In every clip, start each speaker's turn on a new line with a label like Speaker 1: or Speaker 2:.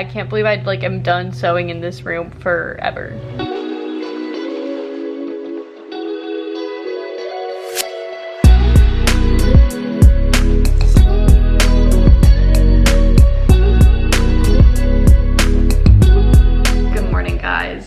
Speaker 1: I can't believe I like am done sewing in this room forever.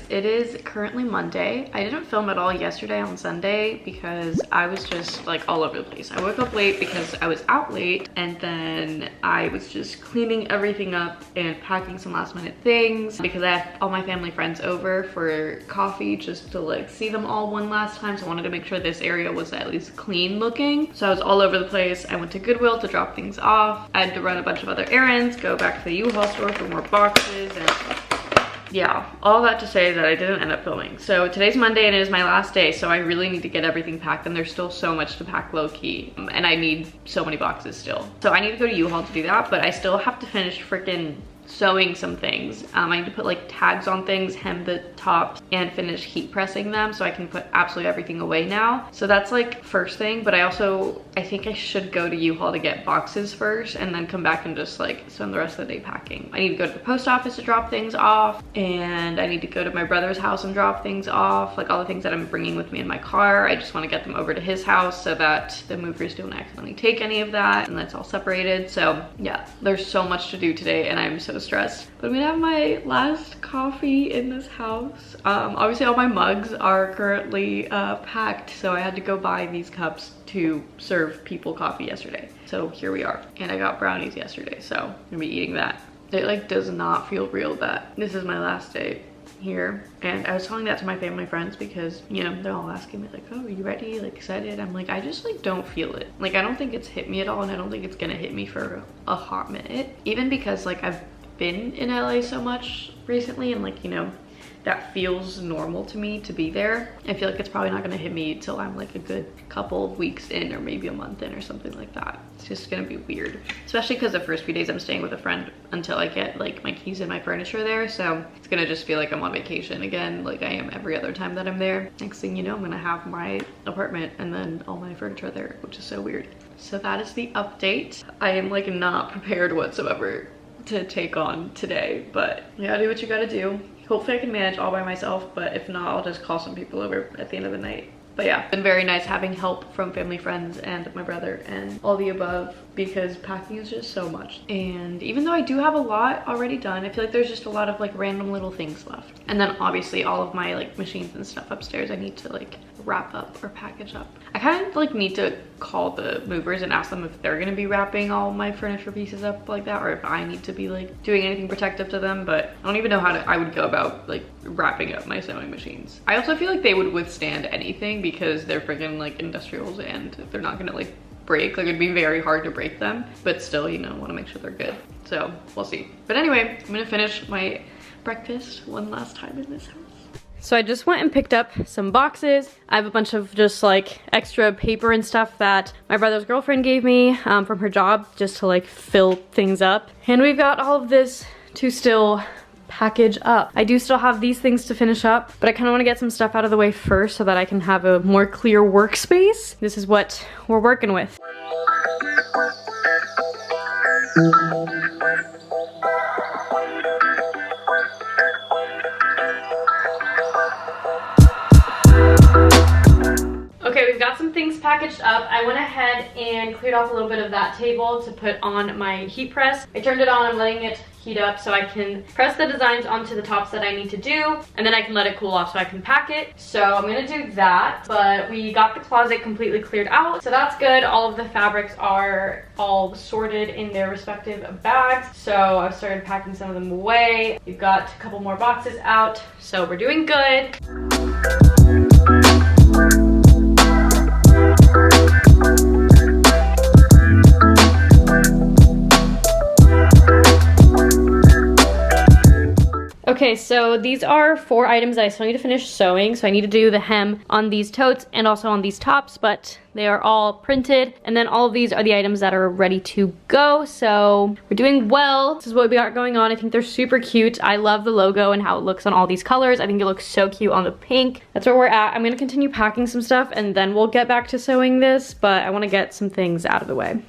Speaker 1: It is currently Monday. I didn't film at all yesterday on Sunday because I was just like all over the place. I woke up late because I was out late, and then I was just cleaning everything up and packing some last minute things because I had all my family friends over for coffee just to like see them all one last time. So I wanted to make sure this area was at least clean looking. So I was all over the place. I went to Goodwill to drop things off. I had to run a bunch of other errands, go back to the U-Haul store for more boxes, and yeah, all that to say that I didn't end up filming. So today's Monday and it is my last day, so I really need to get everything packed, and there's still so much to pack low-key, and I need so many boxes still. So I need to go to U-Haul to do that, but I still have to finish freaking sewing some things. I need to put like tags on things, hem the tops, and finish heat pressing them so I can put absolutely everything away now. So that's like first thing, but I think I should go to U-Haul to get boxes first and then come back and just like spend the rest of the day packing. I need to go to the post office to drop things off, and I need to go to my brother's house and drop things off, like all the things that I'm bringing with me in my car. I just want to get them over to his house so that the movers don't accidentally take any of that and that's all separated. So yeah, there's so much to do today and I'm so stressed. But I'm gonna have my last coffee in this house. Obviously all my mugs are currently packed, so I had to go buy these cups to serve people coffee yesterday. So here we are. And I got brownies yesterday, so I'm gonna be eating that. It like does not feel real that this is my last day here. And I was telling that to my family friends because, you know, they're all asking me like, oh, are you ready, like excited? I'm like, I just like don't feel it. Like I don't think it's hit me at all, and I don't think it's gonna hit me for a hot minute. Even because like I've been in LA so much recently, and like, you know, that feels normal to me to be there. I feel like it's probably not gonna hit me till I'm like a good couple of weeks in, or maybe a month in or something like that. It's just gonna be weird, especially because the first few days I'm staying with a friend until I get like my keys and my furniture there. So it's gonna just feel like I'm on vacation again, like I am every other time that I'm there. Next thing you know, I'm gonna have my apartment and then all my furniture there, which is so weird. So that is the update. I am like not prepared whatsoever to take on today, but you gotta do what you gotta do. Hopefully I can manage all by myself, but if not, I'll just call some people over at the end of the night. But yeah, it's been very nice having help from family, friends, and my brother, and all the above, because packing is just so much. And even though I do have a lot already done, I feel like there's just a lot of like random little things left. And then obviously all of my like machines and stuff upstairs I need to like wrap up or package up. I kind of like need to call the movers and ask them if they're gonna be wrapping all my furniture pieces up like that, or if I need to be like doing anything protective to them. But I don't even know how I would go about like wrapping up my sewing machines. I also feel like they would withstand anything because they're freaking like industrials and they're not gonna like break. Like it'd be very hard to break them, but still, you know, want to make sure they're good. So we'll see. But anyway, I'm gonna finish my breakfast one last time in this house. So I just went and picked up some boxes. I have a bunch of just like extra paper and stuff that my brother's girlfriend gave me from her job just to like fill things up. And we've got all of this to still package up. I do still have these things to finish up, but I kind of want to get some stuff out of the way first so that I can have a more clear workspace. This is what we're working with. Okay, we've got some things packaged up. I went ahead and cleared off a little bit of that table to put on my heat press. I turned it on, I'm letting it heat up so I can press the designs onto the tops that I need to do, and then I can let it cool off so I can pack it. So I'm gonna do that, but we got the closet completely cleared out, so that's good. All of the fabrics are all sorted in their respective bags, so I've started packing some of them away. We've got a couple more boxes out, so we're doing good. Okay, so these are 4 items that I still need to finish sewing. So I need to do the hem on these totes and also on these tops, but they are all printed. And then all of these are the items that are ready to go. So we're doing well. This is what we got going on. I think they're super cute. I love the logo and how it looks on all these colors. I think it looks so cute on the pink. That's where we're at. I'm gonna continue packing some stuff and then we'll get back to sewing this, but I wanna get some things out of the way.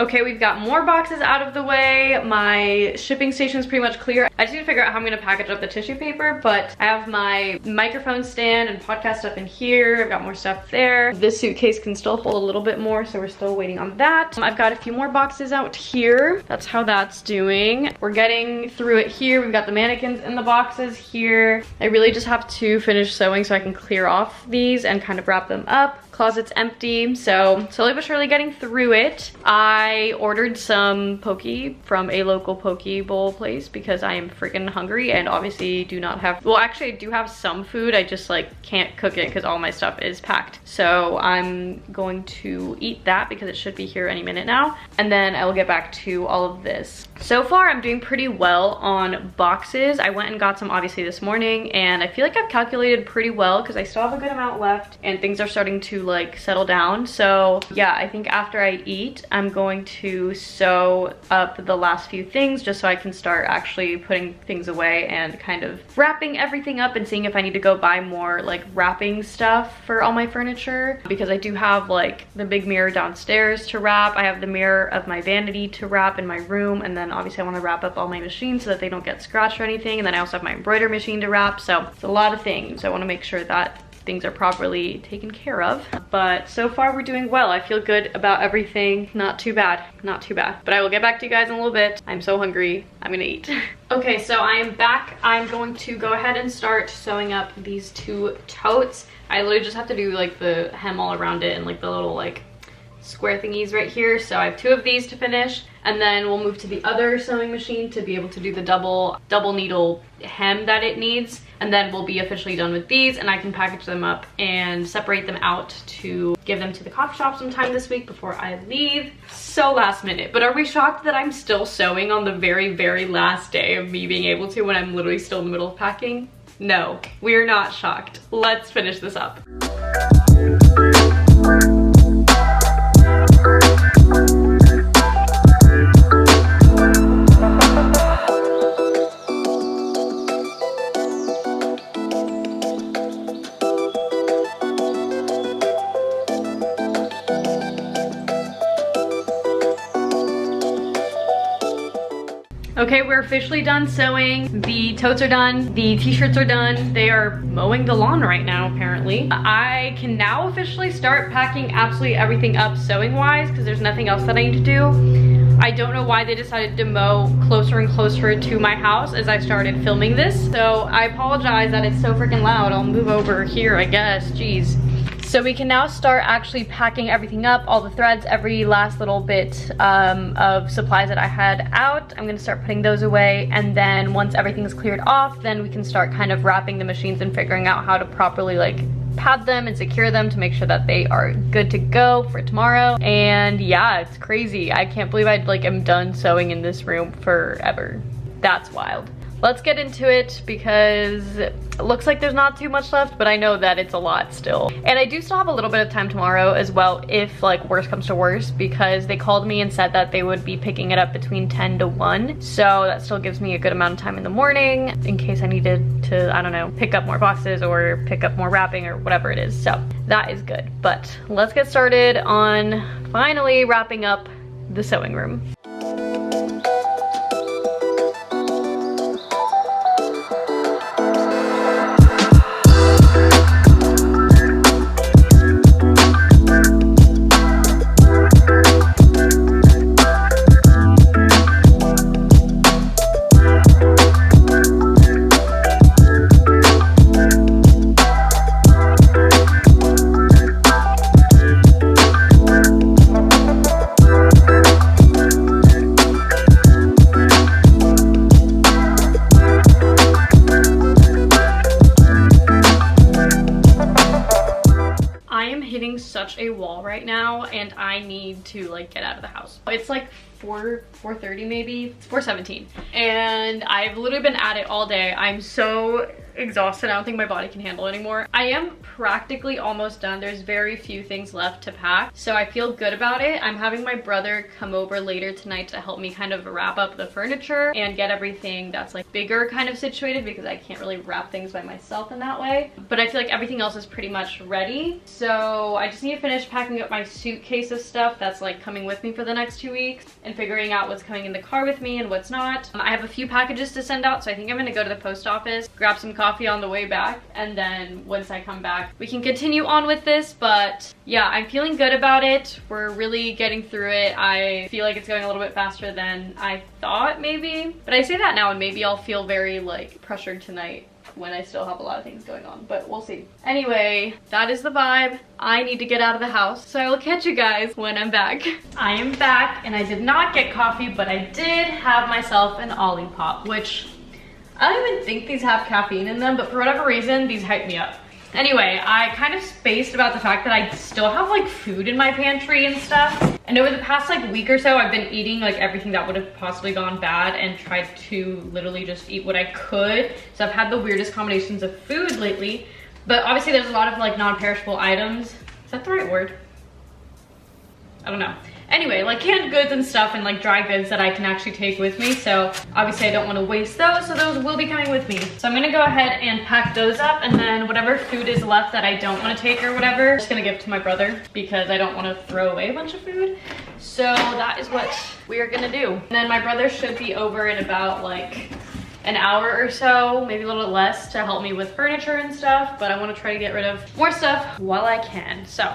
Speaker 1: Okay, we've got more boxes out of the way. My shipping station is pretty much clear. I just need to figure out how I'm gonna package up the tissue paper, but I have my microphone stand and podcast stuff in here. I've got more stuff there. This suitcase can still hold a little bit more, so we're still waiting on that. I've got a few more boxes out here. That's how that's doing. We're getting through it here. We've got the mannequins in the boxes here. I really just have to finish sewing so I can clear off these and kind of wrap them up. Closet's empty, so slowly but surely getting through it. I ordered some poke from a local poke bowl place because I am freaking hungry and obviously do not have, well actually I do have some food, I just like can't cook it because all my stuff is packed. So I'm going to eat that because it should be here any minute now, and then I will get back to all of this. So far I'm doing pretty well on boxes. I went and got some obviously this morning, and I feel like I've calculated pretty well because I still have a good amount left and things are starting to like settle down. So yeah, I think after I eat I'm going to sew up the last few things just so I can start actually putting things away and kind of wrapping everything up and seeing if I need to go buy more like wrapping stuff for all my furniture, because I do have like the big mirror downstairs to wrap. I have the mirror of my vanity to wrap in my room, and then obviously I want to wrap up all my machines so that they don't get scratched or anything, and then I also have my embroidery machine to wrap. So it's a lot of things. I want to make sure that things are properly taken care of, but so far we're doing well. I feel good about everything. Not too bad, not too bad. But I will get back to you guys in a little bit. I'm so hungry, I'm gonna eat. Okay, so I am back. I'm going to go ahead and start sewing up these two totes. I literally just have to do like the hem all around it and like the little like square thingies right here. So I have two of these to finish, and then we'll move to the other sewing machine to be able to do the double needle hem that it needs, and then we'll be officially done with these, and I can package them up and separate them out to give them to the coffee shop sometime this week before I leave. So last minute, but are we shocked that I'm still sewing on the very last day of me being able to when I'm literally still in the middle of packing? No, we are not shocked. Let's finish this up. Okay, we're officially done sewing. The totes are done, the t-shirts are done. They are mowing the lawn right now, apparently. I can now officially start packing absolutely everything up sewing wise because there's nothing else that I need to do. I don't know why they decided to mow closer and closer to my house as I started filming this. So I apologize that it's so freaking loud. I'll move over here, I guess, jeez. So we can now start actually packing everything up, all the threads, every last little bit of supplies that I had out. I'm gonna start putting those away, and then once everything's cleared off, then we can start kind of wrapping the machines and figuring out how to properly like pad them and secure them to make sure that they are good to go for tomorrow. And yeah, it's crazy. I can't believe I like am done sewing in this room forever. That's wild. Let's get into it because it looks like there's not too much left, but I know that it's a lot still. And I do still have a little bit of time tomorrow as well if like worst comes to worst, because they called me and said that they would be picking it up between 10 to 1. So that still gives me a good amount of time in the morning in case I needed to, I don't know, pick up more boxes or pick up more wrapping or whatever it is. So that is good. But let's get started on finally wrapping up the sewing room. Such a wall right now, and I need to like get out of the house. It's like 4:30 maybe. It's 4:17 and I've literally been at it all day. I'm so exhausted. I don't think my body can handle anymore. I am practically almost done. There's very few things left to pack, so I feel good about it. I'm having my brother come over later tonight to help me kind of wrap up the furniture and get everything that's like bigger kind of situated, because I can't really wrap things by myself in that way. But I feel like everything else is pretty much ready, so I just need to finish packing up my suitcase of stuff that's like coming with me for the next 2 weeks and figuring out what's coming in the car with me and what's not. I have a few packages to send out, so I think I'm gonna go to the post office, grab some coffee on the way back, and then once I come back we can continue on with this. But yeah, I'm feeling good about it. We're really getting through it. I feel like it's going a little bit faster than I thought maybe, but I say that now and maybe I'll feel very like pressured tonight when I still have a lot of things going on, but we'll see. Anyway, that is the vibe. I need to get out of the house, so I will catch you guys when I'm back. I am back and I did not get coffee, but I did have myself an Olipop, which I don't even think these have caffeine in them, but for whatever reason, these hype me up. Anyway, I kind of spaced about the fact that I still have like food in my pantry and stuff. And over the past like week or so, I've been eating like everything that would have possibly gone bad and tried to literally just eat what I could. So I've had the weirdest combinations of food lately, but obviously there's a lot of like non-perishable items. Is that the right word? I don't know. Anyway, like canned goods and stuff and like dry goods that I can actually take with me. So obviously I don't want to waste those, so those will be coming with me. So I'm gonna go ahead and pack those up, and then whatever food is left that I don't want to take or whatever, I'm just gonna give to my brother because I don't want to throw away a bunch of food. So that is what we are gonna do. And then my brother should be over in about like an hour or so, maybe a little less, to help me with furniture and stuff, but I want to try to get rid of more stuff while I can. So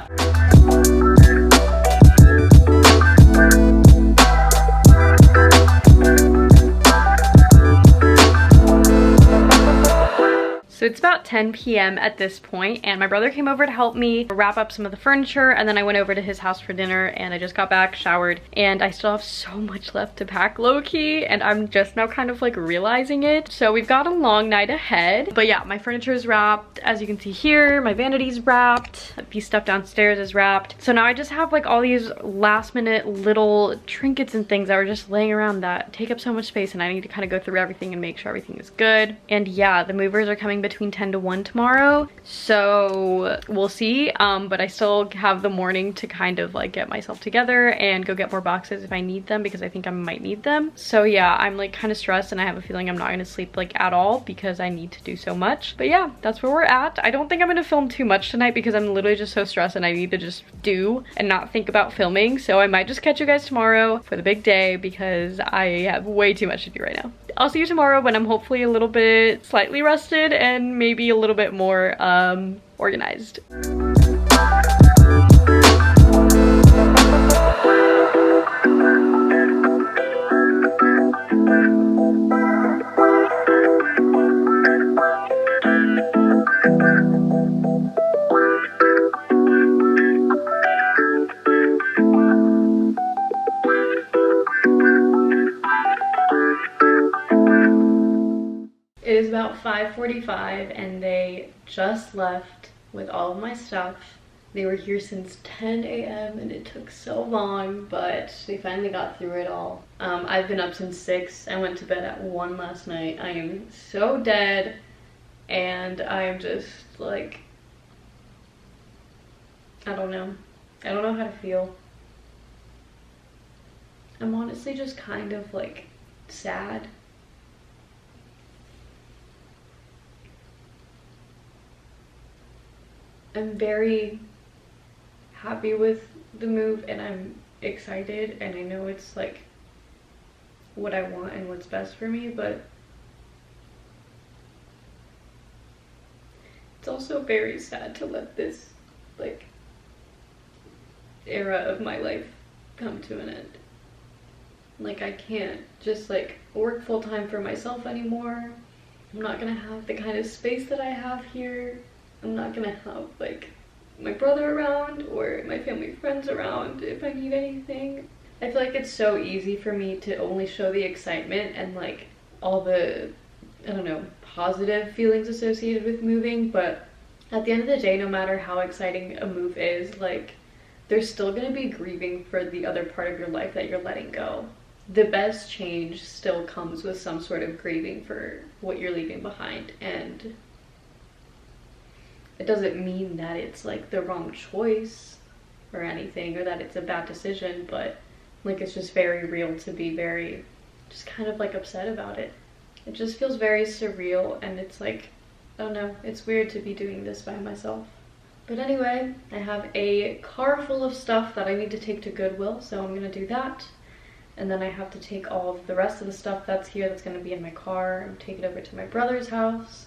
Speaker 1: it's about 10 p.m. at this point, and my brother came over to help me wrap up some of the furniture, and then I went over to his house for dinner, and I just got back, showered, and I still have so much left to pack low-key, and I'm just now kind of like realizing it. So we've got a long night ahead, but yeah, my furniture is wrapped, as you can see here. My vanity's wrapped, a piece stuff downstairs is wrapped. So now I just have like all these last minute little trinkets and things that were just laying around that take up so much space, and I need to kind of go through everything and make sure everything is good. And yeah, the movers are coming between 10 to 1 tomorrow, so we'll see. But I still have the morning to kind of like get myself together and go get more boxes if I need them, because I think I might need them. So yeah, I'm like kind of stressed, and I have a feeling I'm not gonna sleep like at all because I need to do so much. But yeah, that's where we're at. I don't think I'm gonna film too much tonight because I'm literally just so stressed and I need to just do and not think about filming. So I might just catch you guys tomorrow for the big day because I have way too much to do right now. I'll see you tomorrow when I'm hopefully a little bit slightly rested and maybe a little bit more organized. It is about 5:45 and they just left with all of my stuff. They were here since 10 a.m. and it took so long, but they finally got through it all. I've been up since 6. I went to bed at 1 last night. I am so dead, and I am just like, I don't know. I don't know how to feel. I'm honestly just kind of like sad. I'm very happy with the move and I'm excited, and I know it's like what I want and what's best for me, but it's also very sad to let this like era of my life come to an end. Like, I can't just like work full-time for myself anymore. I'm not gonna have the kind of space that I have here. I'm not gonna have like my brother around or my family friends around if I need anything. I feel like it's so easy for me to only show the excitement and like all the, I don't know, positive feelings associated with moving, but at the end of the day, no matter how exciting a move is, like there's still going to be grieving for the other part of your life that you're letting go. The best change still comes with some sort of grieving for what you're leaving behind, and it doesn't mean that it's like the wrong choice or anything, or that it's a bad decision, but like it's just very real to be very just kind of like upset about it. It just feels very surreal, and it's like, I don't know, it's weird to be doing this by myself. But anyway, I have a car full of stuff that I need to take to Goodwill, so I'm gonna do that. And then I have to take all of the rest of the stuff that's here that's gonna be in my car and take it over to my brother's house.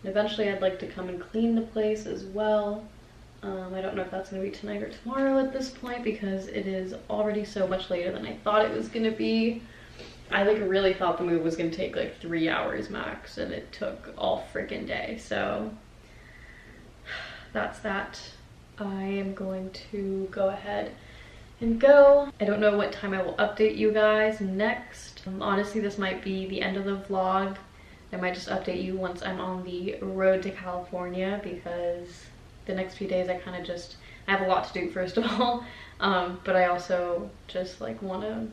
Speaker 1: And eventually I'd like to come and clean the place as well. I don't know if that's gonna be tonight or tomorrow at this point, because it is already so much later than I thought it was gonna be. I like really thought the move was gonna take like 3 hours max, and it took all freaking day. So that's that. I am going to go ahead and go. I don't know what time I will update you guys next. Honestly, this might be the end of the vlog. I might just update you once I'm on the road to California, because the next few days I have a lot to do, first of all, but I also just like want to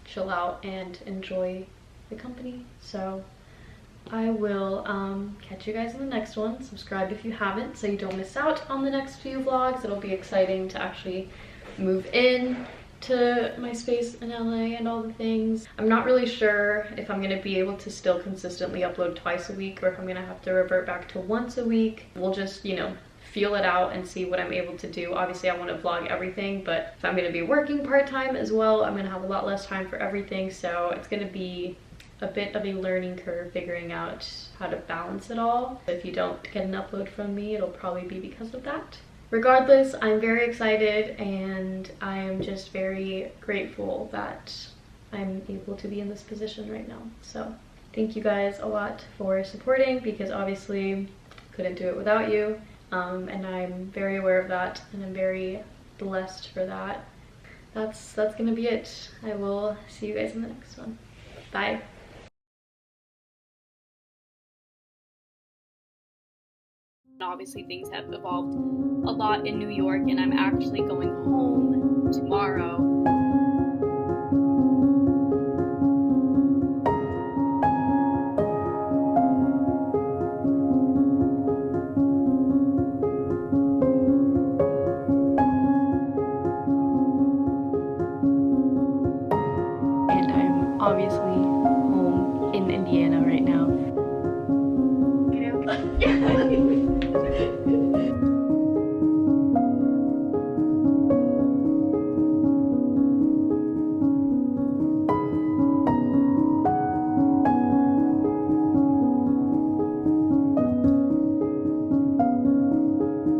Speaker 1: chill out and enjoy the company. So I will catch you guys in the next one. Subscribe if you haven't, so you don't miss out on the next few vlogs. It'll be exciting to actually move in to my space in LA and all the things. I'm not really sure if I'm gonna be able to still consistently upload twice a week, or if I'm gonna have to revert back to once a week. We'll just, you know, feel it out and see what I'm able to do. Obviously I want to vlog everything, but if I'm going to be working part-time as well, I'm going to have a lot less time for everything, so it's going to be a bit of a learning curve figuring out how to balance it all. If you don't get an upload from me, it'll probably be because of that. Regardless, I'm very excited, and I am just very grateful that I'm able to be in this position right now. So thank you guys a lot for supporting, because obviously couldn't do it without you. And I'm very aware of that, and I'm very blessed for that. That's gonna be it. I will see you guys in the next one. Bye. Obviously things have evolved a lot in New York, and I'm actually going home tomorrow. Obviously home in Indiana right now.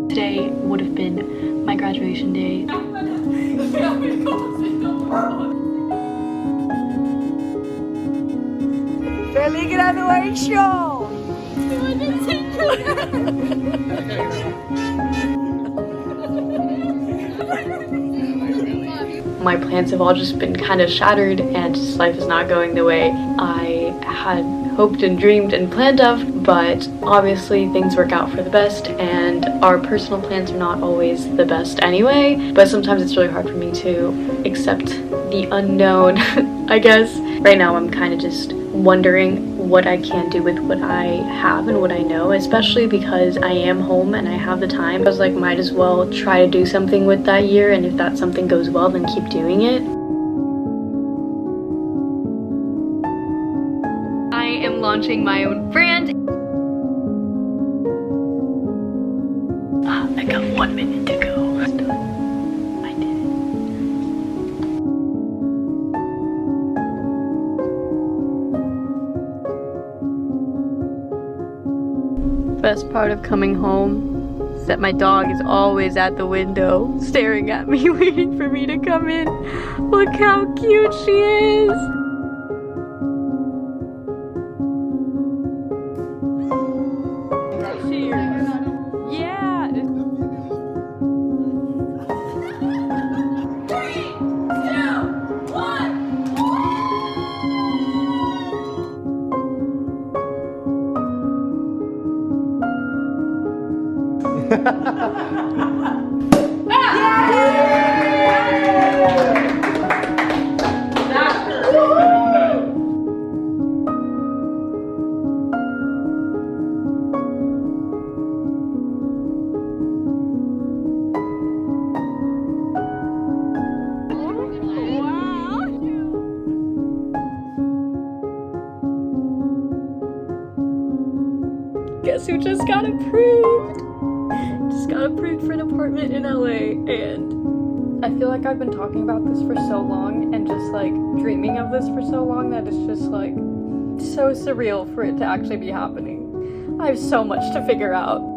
Speaker 1: Today would have been my graduation day.
Speaker 2: ¡Feliz graduation!
Speaker 1: My plans have all just been kind of shattered, and just life is not going the way I had hoped and dreamed and planned of, but obviously things work out for the best, and our personal plans are not always the best anyway, but sometimes it's really hard for me to accept the unknown, I guess. Right now I'm kind of just wondering what I can do with what I have and what I know, especially because I am home and I have the time. I was like, might as well try to do something with that year, and if that something goes well, then keep doing it. I am launching my own brand. I got 1 minute to go. I did it. Best part of coming home is that my dog is always at the window staring at me, waiting for me to come in. Look how cute she is. Yeah. 3, 2, 1. guess who just got approved? Just got approved for an apartment in LA, and I feel like I've been talking about this for so long and just like dreaming of this for so long that it's just like so surreal for it to actually be happening. I have so much to figure out.